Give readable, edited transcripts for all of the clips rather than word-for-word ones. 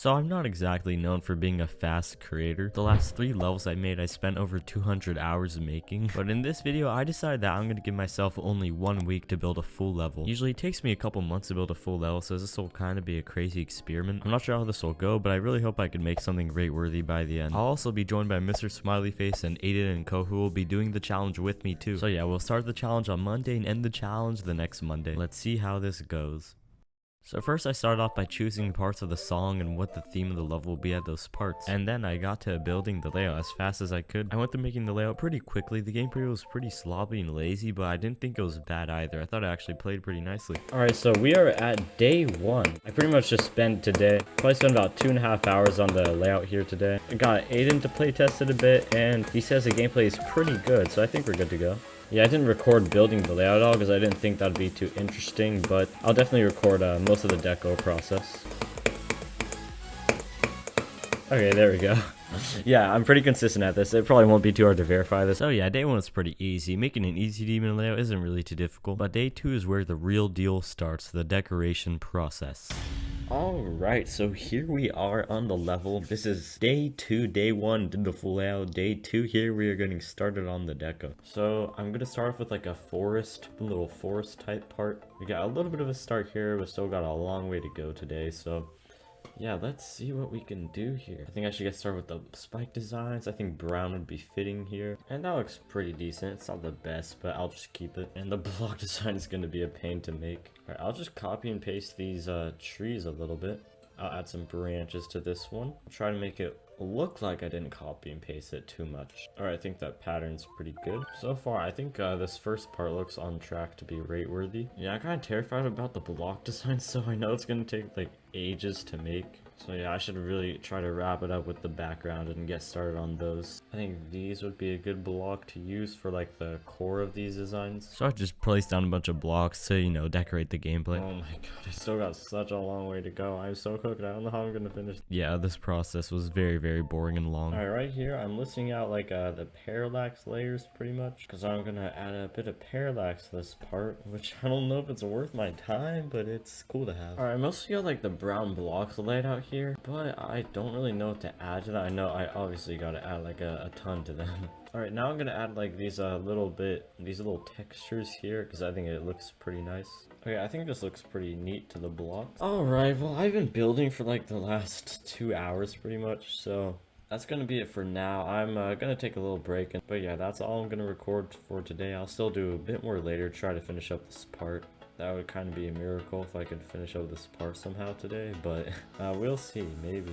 So I'm not exactly known for being a fast creator. The last 3 levels I made I spent over 200 hours making, but in this video I decided that I'm gonna give myself only 1 week to build a full level. Usually it takes me a couple months to build a full level, so this will kind of be a crazy experiment. I'm not sure how this will go, but I really hope I can make something rate worthy by the end. I'll also be joined by Mr. Smiley Face and Aiden and Co, who will be doing the challenge with me too. So yeah, we'll start the challenge on Monday and end the challenge the next Monday. Let's see how this goes. So first I started off by choosing parts of the song and what the theme of the level will be at those parts. And then I got to building the layout as fast as I could. I went through making the layout pretty quickly. The gameplay was pretty sloppy and lazy, but I didn't think it was bad either. I thought it actually played pretty nicely. Alright, so we are at day 1. I pretty much just spent today. Probably spent about 2.5 hours on the layout here today. I got Aiden to play test it a bit, and he says the gameplay is pretty good, so I think we're good to go. Yeah, I didn't record building the layout at all because I didn't think that'd be too interesting, but I'll definitely record most of the deco process. Okay, there we go. Yeah, I'm pretty consistent at this. It probably won't be too hard to verify this. Oh yeah, day 1 is pretty easy. Making an easy demon layout isn't really too difficult, but day 2 is where the real deal starts, the decoration process. Alright, so here we are on the level. This is day 2. Day 1 did the full layout. Day 2 here we are getting started on the deco. So I'm gonna start off with like a little forest type part. We got a little bit of a start here, but still got a long way to go today. So yeah, let's see what we can do here. I think I should get started with the spike designs. I think brown would be fitting here. And that looks pretty decent. It's not the best, but I'll just keep it. And the block design is going to be a pain to make. Alright, I'll just copy and paste these trees a little bit. I'll add some branches to this one. I'll try to make it look like I didn't copy and paste it too much. Alright, I think that pattern's pretty good. So far, I think this first part looks on track to be rate worthy. Yeah, I'm kind of terrified about the block design, so I know it's going to take like ages to make. So yeah, I should really try to wrap it up with the background and get started on those. I think these would be a good block to use for like the core of these designs. So I just placed down a bunch of blocks to, you know, decorate the gameplay. Oh my god, I still got such a long way to go. I'm so cooked. I don't know how I'm gonna finish. Yeah, this process was very boring and long. Alright, right here I'm listing out like the parallax layers pretty much, because I'm gonna add a bit of parallax to this part, which I don't know if it's worth my time, but it's cool to have. Alright, I mostly got like the brown blocks laid out here, but I don't really know what to add to that. I know I obviously gotta add like a ton to them. Alright, now I'm gonna add like these little textures here, because I think it looks pretty nice. Okay, I think this looks pretty neat to the blocks. Alright, well I've been building for like the last 2 hours pretty much, so that's gonna be it for now. I'm gonna take a little break, but yeah, that's all I'm gonna record for today. I'll still do a bit more later, try to finish up this part. That would kind of be a miracle if I could finish up this part somehow today, but we'll see. Maybe.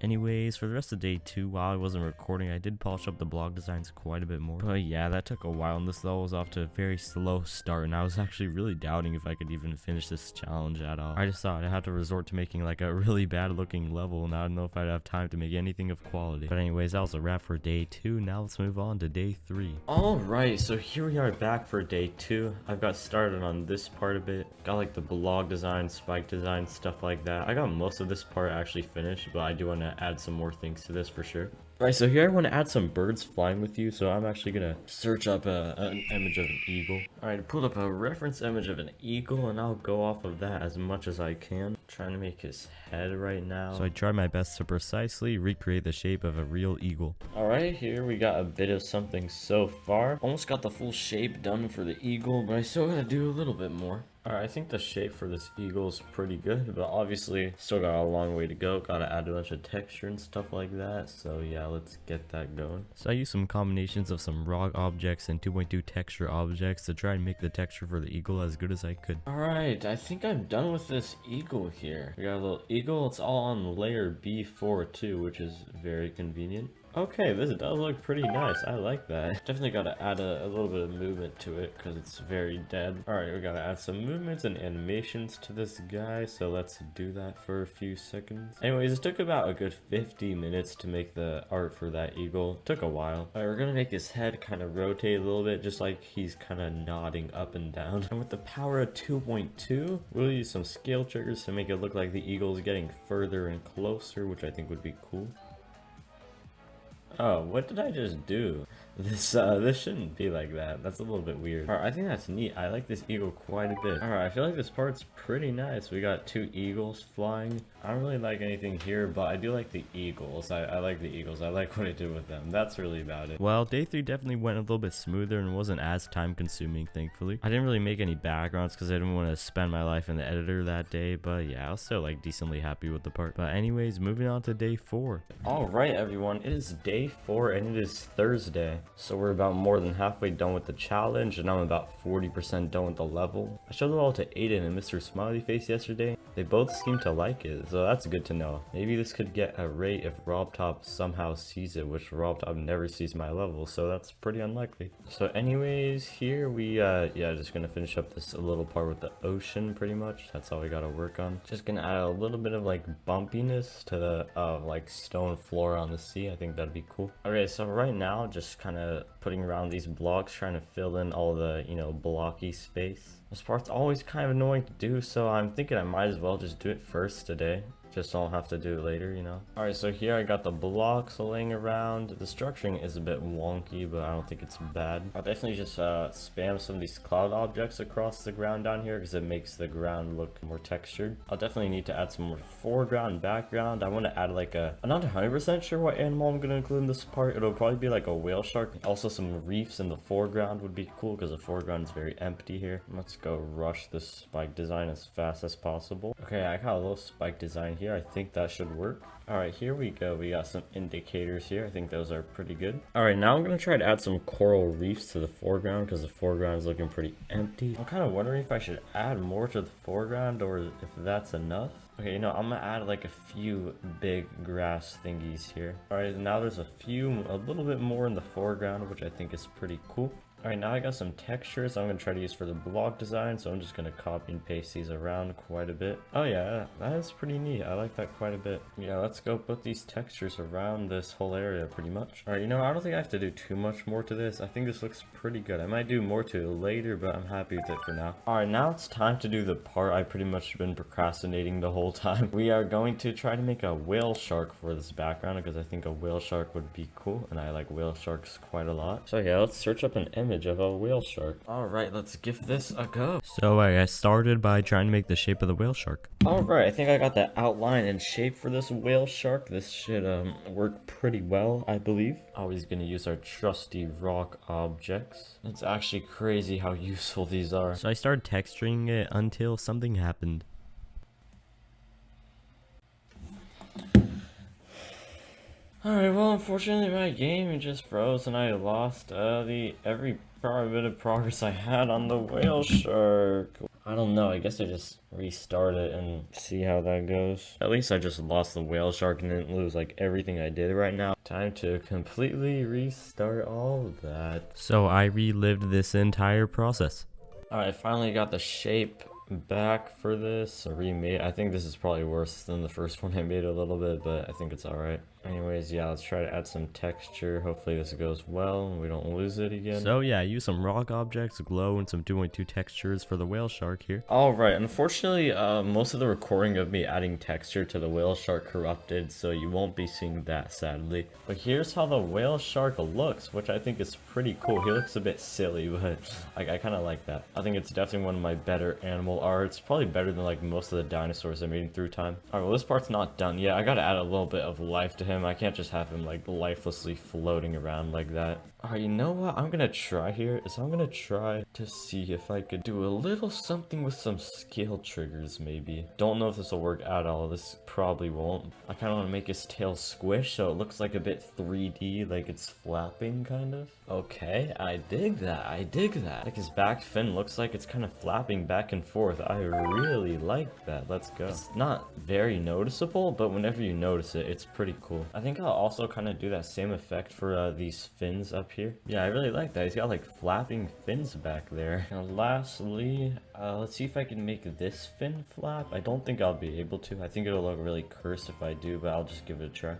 Anyways, for the rest of day 2, while I wasn't recording, I did polish up the blog designs quite a bit more. But yeah, that took a while, and this level was off to a very slow start, and I was actually really doubting if I could even finish this challenge at all. I just thought I'd have to resort to making like a really bad looking level, and I don't know if I'd have time to make anything of quality. But anyways, that was a wrap for day 2. Now let's move on to day 3. Alright, so here we are back for day 2. I've got started on this part a bit. Got like the blog design, spike design, stuff like that. I got most of this part actually finished, but I do want to add some more things to this for sure. Alright, so here I want to add some birds flying with you, so I'm actually gonna search up an image of an eagle. Alright, I pulled up a reference image of an eagle, and I'll go off of that as much as I can. Trying to make his head right now. So I tried my best to precisely recreate the shape of a real eagle. Alright, here we got a bit of something so far. Almost got the full shape done for the eagle, but I still gotta do a little bit more. Alright, I think the shape for this eagle is pretty good, but obviously still got a long way to go. Gotta add a bunch of texture and stuff like that, so yeah, let's get that going. So I used some combinations of some raw objects and 2.2 texture objects to try and make the texture for the eagle as good as I could. Alright, I think I'm done with this eagle here. We got a little eagle. It's all on layer B4 too, which is very convenient. Okay, this does look pretty nice. I like that. Definitely gotta add a little bit of movement to it because it's very dead. Alright, we gotta add some movements and animations to this guy, so let's do that for a few seconds. Anyways, it took about a good 50 minutes to make the art for that eagle. Took a while. Alright, we're gonna make his head kind of rotate a little bit, just like he's kind of nodding up and down. And with the power of 2.2, we'll use some scale triggers to make it look like the eagle is getting further and closer, which I think would be cool. Oh, what did I just do? This shouldn't be like that. That's a little bit weird. Alright, I think that's neat. I like this eagle quite a bit. Alright, I feel like this part's pretty nice. We got 2 eagles flying. I don't really like anything here, but I do like the eagles. I like the eagles. I like what I did with them. That's really about it. Well, day 3 definitely went a little bit smoother and wasn't as time consuming, thankfully. I didn't really make any backgrounds because I didn't want to spend my life in the editor that day, but yeah, I was still like decently happy with the part. But anyways, moving on to day 4. Alright everyone, it is day 4 and it is Thursday. So we're about more than halfway done with the challenge and I'm about 40% done with the level. I showed it all to Aiden and Mr. Smiley Face yesterday. They both seem to like it, so that's good to know. Maybe this could get a rate if RobTop somehow sees it, which RobTop never sees my level, so that's pretty unlikely. So anyways, here we, just gonna finish up this little part with the ocean pretty much. That's all we gotta work on. Just gonna add a little bit of like bumpiness to the like stone floor on the sea. I think that'd be cool. Okay, so right now, just kind of putting around these blocks, trying to fill in all the, you know, blocky space. This part's always kind of annoying to do, so I'm thinking I might as well just do it first today. Just don't have to do it later, you know. Alright, so here I got the blocks laying around. The structuring is a bit wonky, but I don't think it's bad. I'll definitely just spam some of these cloud objects across the ground down here because it makes the ground look more textured. I'll definitely need to add some more foreground and background. I want to add like I'm not 100% sure what animal I'm going to include in this part. It'll probably be like a whale shark. Also some reefs in the foreground would be cool because the foreground is very empty here. Let's go rush this spike design as fast as possible. Okay, I got a little spike design here. I think that should work. Alright, here we go. We got some indicators here. I think those are pretty good. Alright, now I'm going to try to add some coral reefs to the foreground because the foreground is looking pretty empty. I'm kind of wondering if I should add more to the foreground or if that's enough. Okay, you know, I'm going to add like a few big grass thingies here. Alright, now there's a little bit more in the foreground, which I think is pretty cool. Alright, now I got some textures I'm going to try to use for the block design, so I'm just going to copy and paste these around quite a bit. Oh yeah, that is pretty neat. I like that quite a bit. Yeah, let's go put these textures around this whole area pretty much. Alright, you know, I don't think I have to do too much more to this. I think this looks pretty good. I might do more to it later, but I'm happy with it for now. Alright, now it's time to do the part I've pretty much been procrastinating the whole time. We are going to try to make a whale shark for this background because I think a whale shark would be cool, and I like whale sharks quite a lot. So yeah, let's search up an image of a whale shark. Alright, let's give this a go. So I started by trying to make the shape of the whale shark. Alright, I think I got the outline and shape for this whale shark. This should work pretty well, I believe. Always gonna use our trusty rock objects. It's actually crazy how useful these are. So I started texturing it until something happened. Alright, well, unfortunately my game just froze and I lost every bit of progress I had on the whale shark. I don't know, I guess I just restart it and see how that goes. At least I just lost the whale shark and didn't lose like everything I did right now. Time to completely restart all of that. So I relived this entire process. Alright, finally got the shape back for this. I remade. I think this is probably worse than the first one I made a little bit, but I think it's alright. Anyways, yeah, let's try to add some texture. Hopefully this goes well and we don't lose it again. So yeah, I used some rock objects, glow, and some 2.2 textures for the whale shark here. Alright, unfortunately, most of the recording of me adding texture to the whale shark corrupted, so you won't be seeing that, sadly. But here's how the whale shark looks, which I think is pretty cool. He looks a bit silly, but I kind of like that. I think it's definitely one of my better animal arts. Probably better than like most of the dinosaurs I made through time. Alright, well this part's not done yet. I gotta add a little bit of life to him. I can't just have him like lifelessly floating around like that. Alright, you know what I'm gonna try here is I'm gonna try to see if I could do a little something with some scale triggers maybe. Don't know if this will work at all. This probably won't. I kind of want to make his tail squish so it looks like a bit 3D, like it's flapping kind of. Okay, I dig that. I dig that. Like his back fin looks like it's kind of flapping back and forth. I really like that. Let's go. It's not very noticeable, but whenever you notice it, it's pretty cool. I think I'll also kind of do that same effect for these fins up here. Yeah, I really like that. He's got like flapping fins back there. And lastly, let's see if I can make this fin flap. I don't think I'll be able to. I think it'll look really cursed if I do, but I'll just give it a try.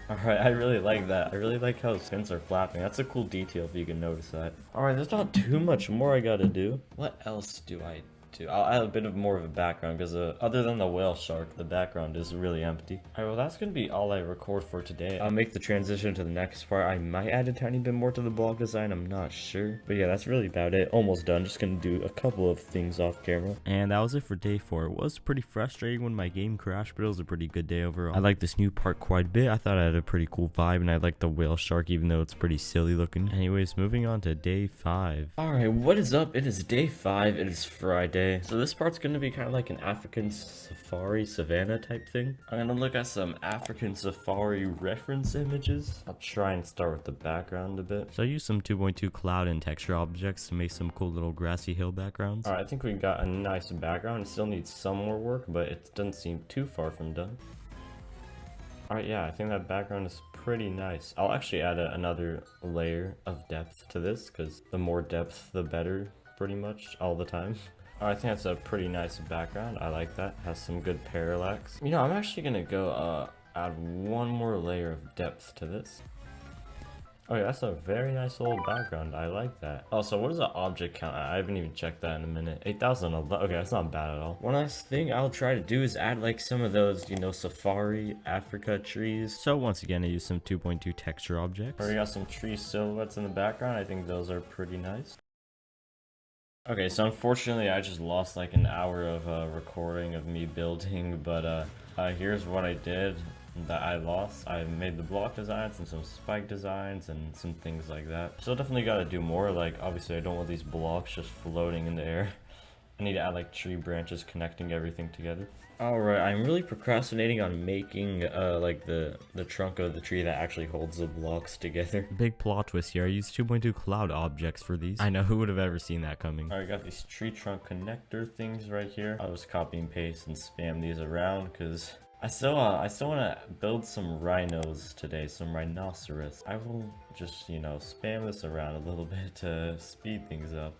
Alright, I really like that. I really like how his fins are flapping. That's a cool detail if you can notice that. Alright, there's not too much more I gotta do. What else do I to. I'll add a bit of more of a background because other than the whale shark, the background is really empty. Alright, well that's gonna be all I record for today. I'll make the transition to the next part. I might add a tiny bit more to the block design, I'm not sure. But yeah, that's really about it. Almost done. Just gonna do a couple of things off camera. And that was it for day 4. It was pretty frustrating when my game crashed, but it was a pretty good day overall. I like this new part quite a bit. I thought I had a pretty cool vibe, and I like the whale shark even though it's pretty silly looking. Anyways, moving on to day 5. Alright, what is up? It is day 5. It is Friday. So this part's gonna be kind of like an African safari savannah type thing. I'm gonna look at some African safari reference images. I'll try and start with the background a bit. So I used some 2.2 cloud and texture objects to make some cool little grassy hill backgrounds. Alright, I think we got a nice background. It still needs some more work, but it doesn't seem too far from done. Alright, yeah, I think that background is pretty nice. I'll actually add another layer of depth to this, because the more depth, the better, pretty much, all the time. I think that's a pretty nice background. I like that. Has some good parallax. You know, I'm actually gonna go add one more layer of depth to this. Oh yeah, that's a very nice little background. I like that. Also, what is the object count? I haven't even checked that in a minute. 8,000. Okay, that's not bad at all. One last thing I'll try to do is add like some of those, you know, safari Africa trees. So once again, I used some 2.2 texture objects. Already got some tree silhouettes in the background. I think those are pretty nice. Okay, so unfortunately I just lost like an hour of recording of me building, but here's what I did that I lost. I made the block designs and some spike designs and some things like that. Still definitely gotta do more. Like obviously I don't want these blocks just floating in the air. I need to add like tree branches connecting everything together. Alright, I'm really procrastinating on making like the trunk of the tree that actually holds the blocks together. Big plot twist here. I used 2.2 cloud objects for these. I know, who would have ever seen that coming. Alright, got these tree trunk connector things right here. I'll just copy and paste and spam these around because I still want to build some rhinos today, some rhinoceros. I will just, you know, spam this around a little bit to speed things up.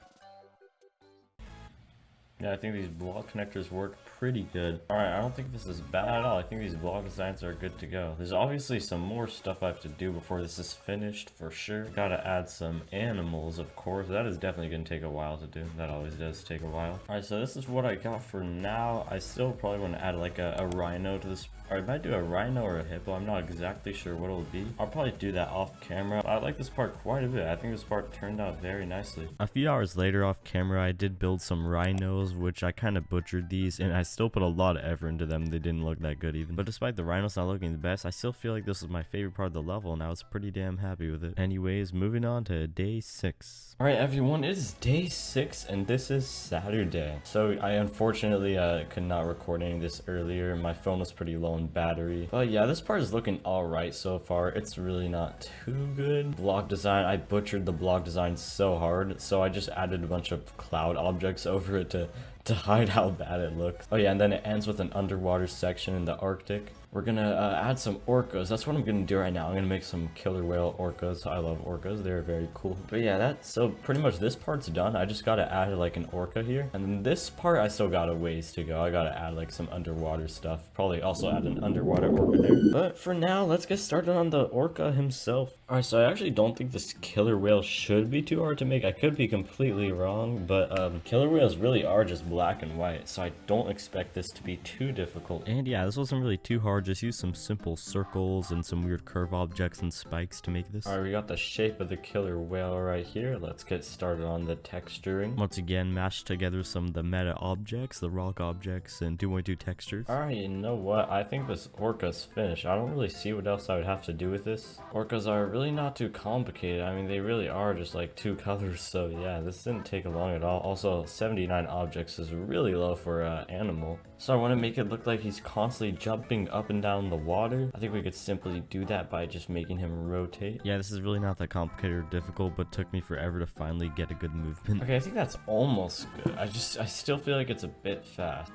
Yeah, I think these block connectors work pretty good. Alright, I don't think this is bad at all. I think these block designs are good to go. There's obviously some more stuff I have to do before this is finished, for sure. Gotta add some animals, of course. That is definitely gonna take a while to do. That always does take a while. Alright, so this is what I got for now. I still probably want to add like a rhino to this. Or I might do a rhino or a hippo. I'm not exactly sure what it'll be. I'll probably do that off camera. I like this part quite a bit. I think this part turned out very nicely. A few hours later off camera, I did build some rhinos, which I kind of butchered these, and I still put a lot of effort into them. They didn't look that good even. But despite the rhinos not looking the best, I still feel like this was my favorite part of the level, and I was pretty damn happy with it. Anyways, moving on to day 6. Alright everyone, it is day 6, and this is Saturday. So I unfortunately could not record any of this earlier. My phone was pretty low on battery. But yeah, this part is looking alright so far. It's really not too good. Block design, I butchered the block design so hard, so I just added a bunch of cloud objects over it to hide how bad it looks. Oh yeah, and then it ends with an underwater section in the Arctic. We're gonna add some orcas. That's what I'm gonna do right now. I'm gonna make some killer whale orcas. I love orcas. They're very cool. But yeah, so pretty much this part's done. I just gotta add like an orca here. And then this part, I still got a ways to go. I gotta add like some underwater stuff. Probably also add an underwater orca there. But for now, let's get started on the orca himself. Alright, so I actually don't think this killer whale should be too hard to make. I could be completely wrong, but killer whales really are just black and white. So I don't expect this to be too difficult. And yeah, this wasn't really too hard. Just use some simple circles and some weird curve objects and spikes to make this. Alright, we got the shape of the killer whale right here. Let's get started on the texturing. Once again, mash together some of the meta objects, the rock objects, and 2.2 textures. Alright, you know what? I think this orca's finished. I don't really see what else I would have to do with this. Orcas are really not too complicated. I mean, they really are just like 2 colors. So yeah, this didn't take long at all. Also, 79 objects is really low for an animal. So I want to make it look like he's constantly jumping up and down the water. I think we could simply do that by just making him rotate. Yeah, this is really not that complicated or difficult, but took me forever to finally get a good movement. Okay, I think that's almost good. I still feel like it's a bit fast.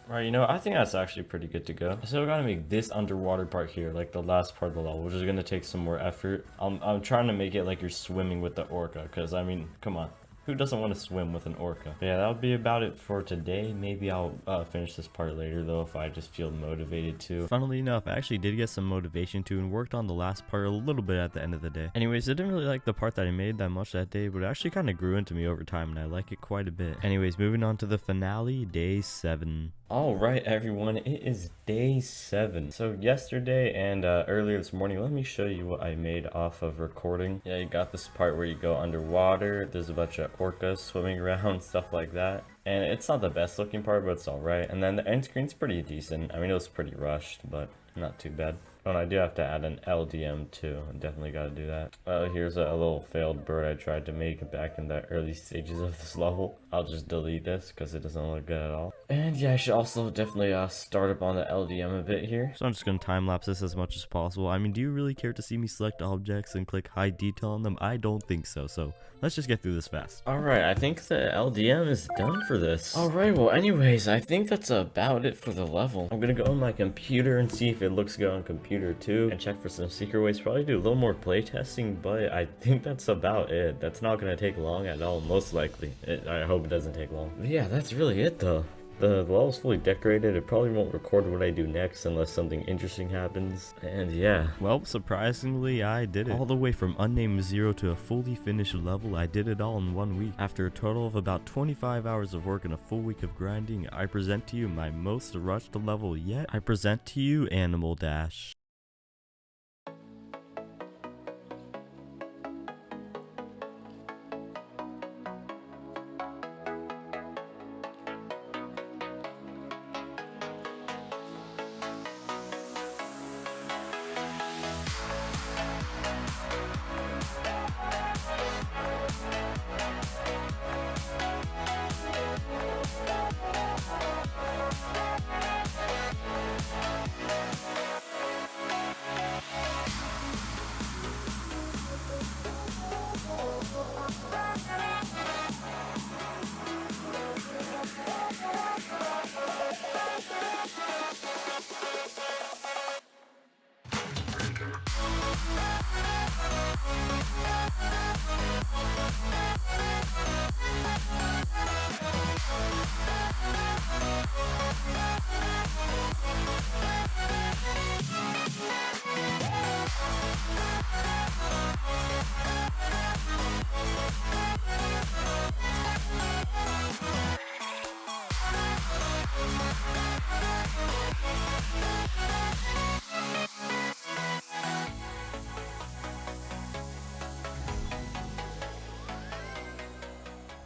Alright, you know, I think that's actually pretty good to go. I still gotta make this underwater part here, like the last part of the level, which is gonna take some more effort. I'm trying to make it like you're swimming with the orca, because I mean, come on. Who doesn't want to swim with an orca? But yeah, that would be about it for today. Maybe I'll finish this part later though if I just feel motivated to. Funnily enough, I actually did get some motivation to and worked on the last part a little bit at the end of the day. Anyways, I didn't really like the part that I made that much that day, but it actually kind of grew into me over time and I like it quite a bit. Anyways, moving on to the finale, day 7. Alright everyone, it is day 7. So yesterday and earlier this morning, let me show you what I made off of recording. Yeah, you got this part where you go underwater, there's a bunch of orcas swimming around, stuff like that. And it's not the best looking part, but it's alright. And then the end screen's pretty decent. I mean, it was pretty rushed, but not too bad. Oh, and I do have to add an LDM too. I definitely got to do that. Here's a little failed bird I tried to make back in the early stages of this level. I'll just delete this because it doesn't look good at all. And yeah, I should also definitely start up on the LDM a bit here. So I'm just going to time lapse this as much as possible. I mean, do you really care to see me select objects and click high detail on them? I don't think so. So let's just get through this fast. Alright, I think the LDM is done for this. Alright, well anyways, I think that's about it for the level. I'm going to go on my computer and see if it looks good on computer too, and check for some secret ways. Probably do a little more playtesting, but I think that's about it. That's not gonna take long at all, most likely. I hope it doesn't take long. But yeah, that's really it though. The level's fully decorated. It probably won't record what I do next unless something interesting happens. And yeah. Well, surprisingly, I did it. All the way from unnamed 0 to a fully finished level, I did it all in 1 week. After a total of about 25 hours of work and a full week of grinding, I present to you my most rushed level yet. I present to you Animal Dash.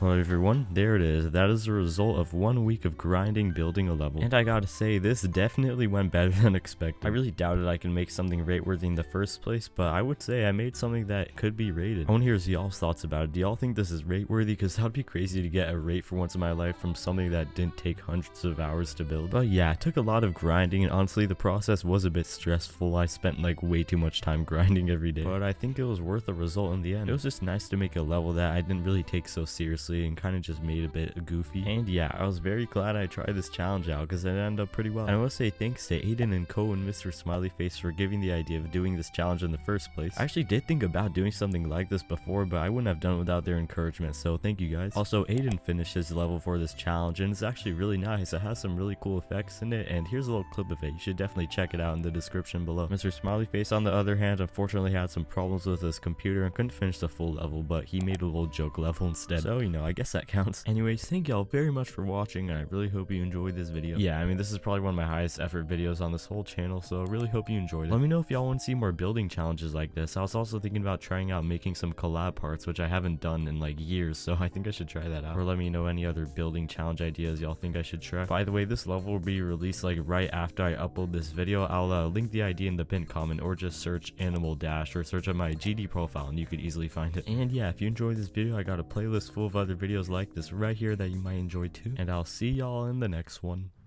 Well everyone, there it is. That is the result of 1 week of grinding building a level. And I gotta say, this definitely went better than expected. I really doubted I could make something rate worthy in the first place, but I would say I made something that could be rated. I want to hear y'all's thoughts about it. Do y'all think this is rate worthy? Because that would be crazy to get a rate for once in my life from something that didn't take hundreds of hours to build. But yeah, it took a lot of grinding, and honestly the process was a bit stressful. I spent like way too much time grinding every day, but I think it was worth the result in the end. It was just nice to make a level that I didn't really take so seriously and kind of just made a bit goofy. And yeah, I was very glad I tried this challenge out because it ended up pretty well. And I want to say thanks to Aiden and Co and Mr. Smiley Face for giving the idea of doing this challenge in the first place. I actually did think about doing something like this before, but I wouldn't have done it without their encouragement, so thank you guys. Also, Aiden finished his level for this challenge and it's actually really nice. It has some really cool effects in it, and here's a little clip of it. You should definitely check it out in the description below. Mr. Smiley Face, on the other hand, unfortunately had some problems with his computer and couldn't finish the full level, but he made a little joke level instead. So, you know, I guess that counts. Anyways, thank y'all very much for watching, and I really hope you enjoyed this video. Yeah, I mean, this is probably one of my highest effort videos on this whole channel, so I really hope you enjoyed it. Let me know if y'all want to see more building challenges like this. I was also thinking about trying out making some collab parts, which I haven't done in like years, so I think I should try that out. Or let me know any other building challenge ideas y'all think I should try. By the way, this level will be released like right after I upload this video. I'll link the idea in the pinned comment, or just search Animal Dash or search up my GD profile and you could easily find it. And yeah, if you enjoyed this video, I got a playlist full of other videos like this right here that you might enjoy too, and I'll see y'all in the next one.